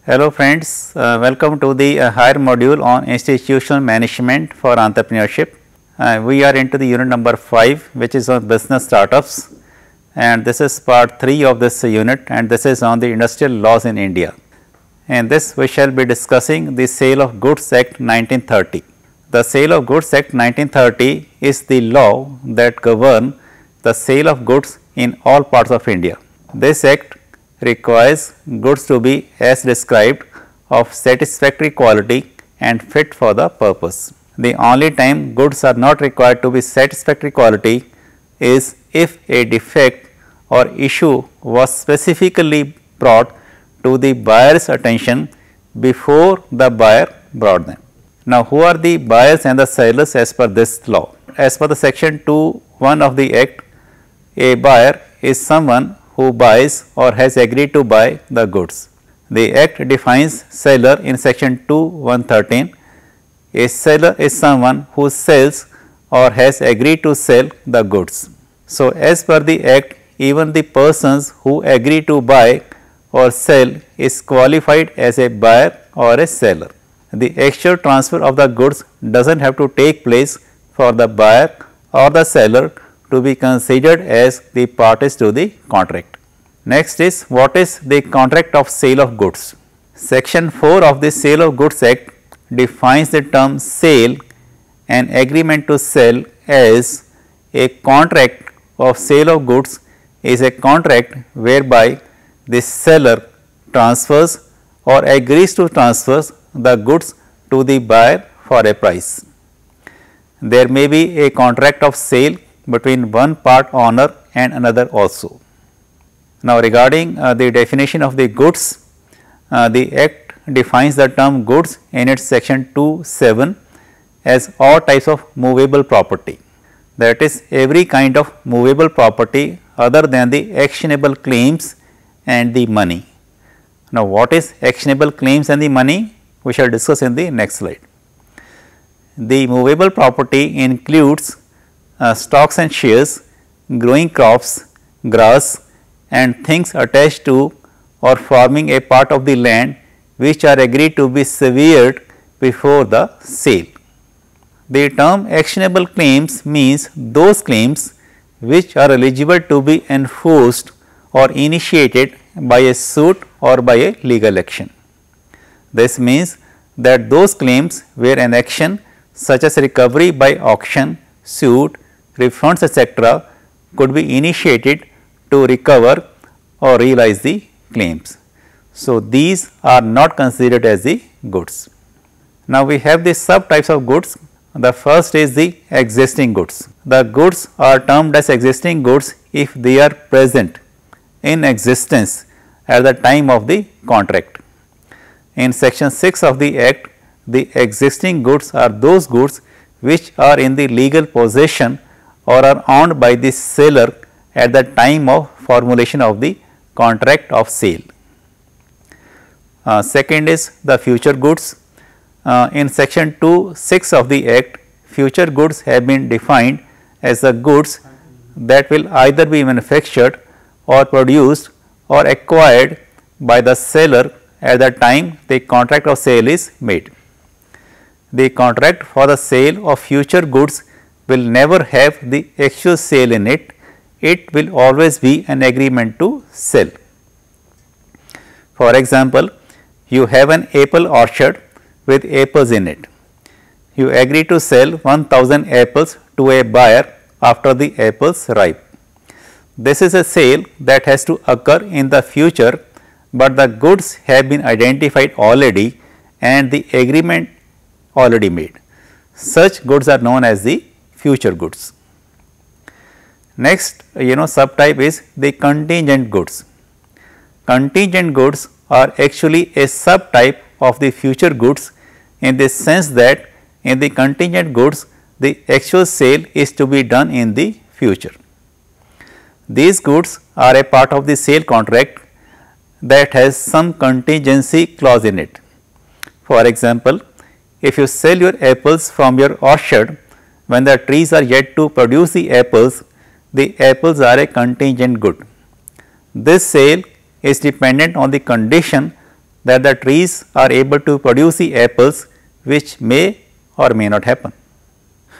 Hello friends, welcome to the higher module on institutional management for entrepreneurship. We are into the unit number 5, which is on business startups, and this is part 3 of this unit, and this is on the industrial laws in India. In this we shall be discussing the Sale of Goods Act 1930. The Sale of Goods Act 1930 is the law that governs the sale of goods in all parts of India. This act requires goods to be as described of satisfactory quality and fit for the purpose. The only time goods are not required to be satisfactory quality is if a defect or issue was specifically brought to the buyer's attention before the buyer brought them. Now, who are the buyers and the sellers as per this law? As per the section 2(1) of the act, a buyer is someone who buys or has agreed to buy the goods. The act defines seller in section 2(1)(13). A seller is someone who sells or has agreed to sell the goods. So, as per the act, even the persons who agree to buy or sell is qualified as a buyer or a seller. The actual transfer of the goods does not have to take place for the buyer or the seller to be considered as the parties to the contract. Next is, what is the contract of sale of goods? Section 4 of the Sale of Goods Act defines the term sale and agreement to sell as a contract of sale of goods is a contract whereby the seller transfers or agrees to transfer the goods to the buyer for a price. There may be a contract of sale between one part owner and another also. Now, regarding the definition of the goods, the act defines the term goods in its section 2(7) as all types of movable property, that is every kind of movable property other than the actionable claims and the money. Now, what is actionable claims and the money? We shall discuss in the next slide. The movable property includes stocks and shares, growing crops, grass and things attached to or forming a part of the land which are agreed to be severed before the sale. The term actionable claims means those claims which are eligible to be enforced or initiated by a suit or by a legal action. This means that those claims where an action such as recovery by auction, suit, refunds etc. could be initiated to recover or realize the claims. So, these are not considered as the goods. Now, we have the subtypes of goods. The first is the existing goods. The goods are termed as existing goods if they are present in existence at the time of the contract. In section 6 of the act, the existing goods are those goods which are in the legal possession or are owned by the seller at the time of formulation of the contract of sale. Second is the future goods. In section 2(6) of the act, future goods have been defined as the goods that will either be manufactured or produced or acquired by the seller at the time the contract of sale is made. The contract for the sale of future goods will never have the actual sale in it. It will always be an agreement to sell. For example, you have an apple orchard with apples in it. You agree to sell 1000 apples to a buyer after the apples ripe. This is a sale that has to occur in the future, but the goods have been identified already and the agreement already made. Such goods are known as the future goods. Next, subtype is the contingent goods. Contingent goods are actually a subtype of the future goods in the sense that in the contingent goods the actual sale is to be done in the future. These goods are a part of the sale contract that has some contingency clause in it. For example, if you sell your apples from your orchard when the trees are yet to produce the apples are a contingent good. This sale is dependent on the condition that the trees are able to produce the apples, which may or may not happen.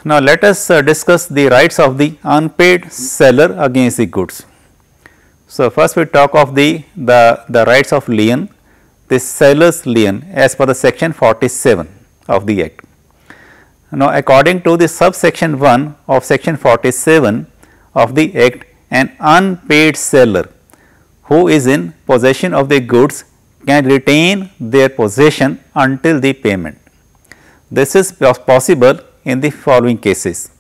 Now, let us discuss the rights of the unpaid seller against the goods. So, first we talk of the rights of lien, the seller's lien as per the section 47 of the Act. Now, according to the subsection 1 of section 47 of the Act, an unpaid seller who is in possession of the goods can retain their possession until the payment. This is possible in the following cases,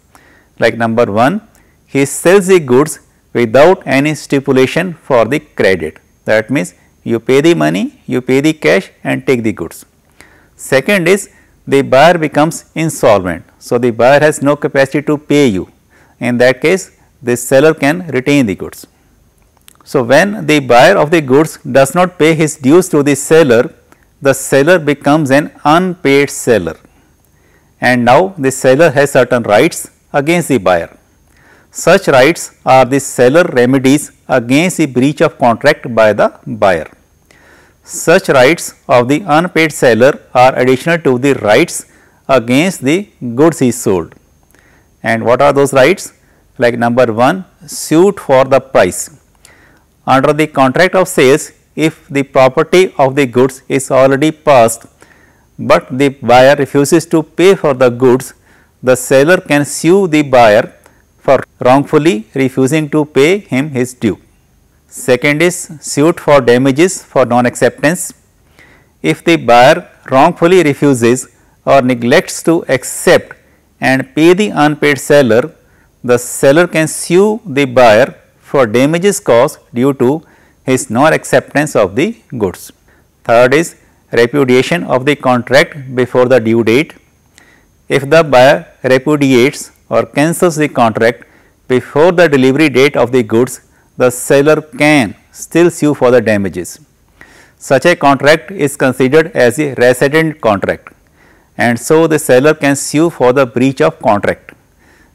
like number 1, he sells the goods without any stipulation for the credit. That means, you pay the money, you pay the cash and take the goods. Second is, the buyer becomes insolvent. So, the buyer has no capacity to pay you. In that case, the seller can retain the goods. So, when the buyer of the goods does not pay his dues to the seller becomes an unpaid seller, and now the seller has certain rights against the buyer. Such rights are the seller remedies against the breach of contract by the buyer. Such rights of the unpaid seller are additional to the rights against the goods he sold. And what are those rights? Like number 1, suit for the price. Under the contract of sales, if the property of the goods is already passed, but the buyer refuses to pay for the goods, the seller can sue the buyer for wrongfully refusing to pay him his due. Second is suit for damages for non-acceptance. If the buyer wrongfully refuses or neglects to accept and pay the unpaid seller, the seller can sue the buyer for damages caused due to his non-acceptance of the goods. Third is repudiation of the contract before the due date. If the buyer repudiates or cancels the contract before the delivery date of the goods, the seller can still sue for the damages. Such a contract is considered as a resident contract, and so the seller can sue for the breach of contract.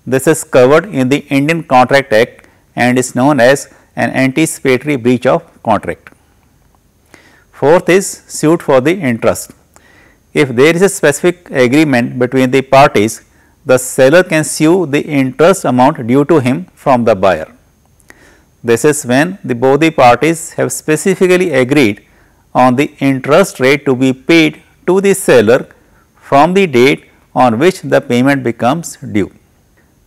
This is covered in the Indian Contract Act and is known as an anticipatory breach of contract. Fourth is suit for the interest. If there is a specific agreement between the parties, the seller can sue the interest amount due to him from the buyer. This is when both the parties have specifically agreed on the interest rate to be paid to the seller from the date on which the payment becomes due.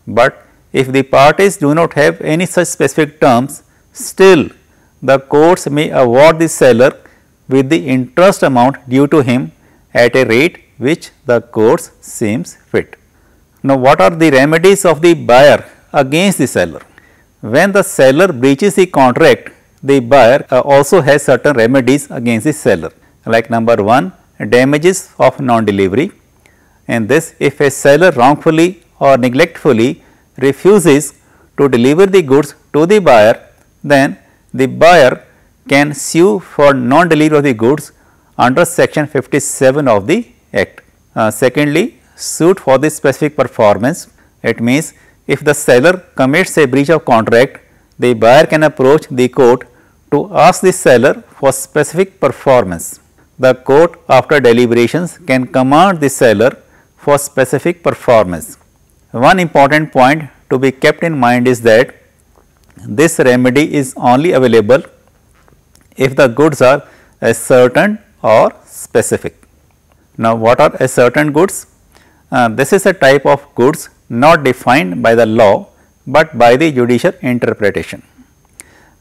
But if the parties do not have any such specific terms, still the courts may award the seller with the interest amount due to him at a rate which the courts seems fit. Now, what are the remedies of the buyer against the seller? When the seller breaches the contract, the buyer also has certain remedies against the seller, like number 1, damages of non-delivery. In this, if a seller wrongfully or neglectfully refuses to deliver the goods to the buyer, then the buyer can sue for non-delivery of the goods under section 57 of the Act. Secondly, suit for the specific performance. It means, if the seller commits a breach of contract, the buyer can approach the court to ask the seller for specific performance. The court, after deliberations, can command the seller for specific performance. One important point to be kept in mind is that this remedy is only available if the goods are ascertained or specific. Now, what are ascertained goods? This is a type of goods not defined by the law, but by the judicial interpretation.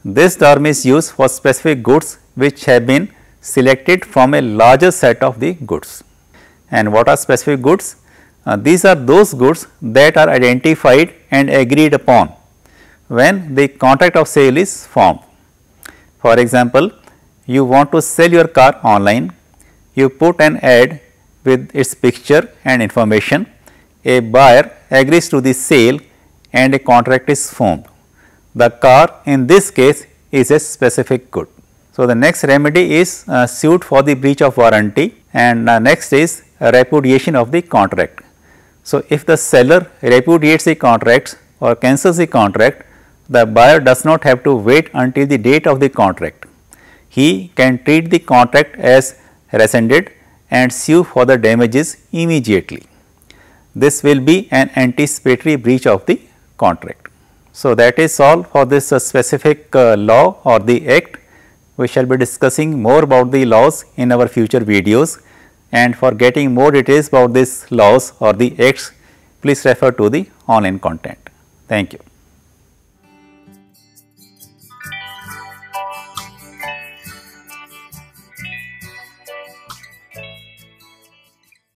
This term is used for specific goods which have been selected from a larger set of the goods. And what are specific goods? These are those goods that are identified and agreed upon when the contract of sale is formed. For example, you want to sell your car online, you put an ad with its picture and information, a buyer agrees to the sale and a contract is formed. The car in this case is a specific good. So, the next remedy is suit for the breach of warranty, and next is repudiation of the contract. So, if the seller repudiates the contract or cancels the contract, the buyer does not have to wait until the date of the contract. He can treat the contract as rescinded and sue for the damages immediately. This will be an anticipatory breach of the contract. So, that is all for this specific law or the act. We shall be discussing more about the laws in our future videos, and for getting more details about these laws or the acts, please refer to the online content. Thank you.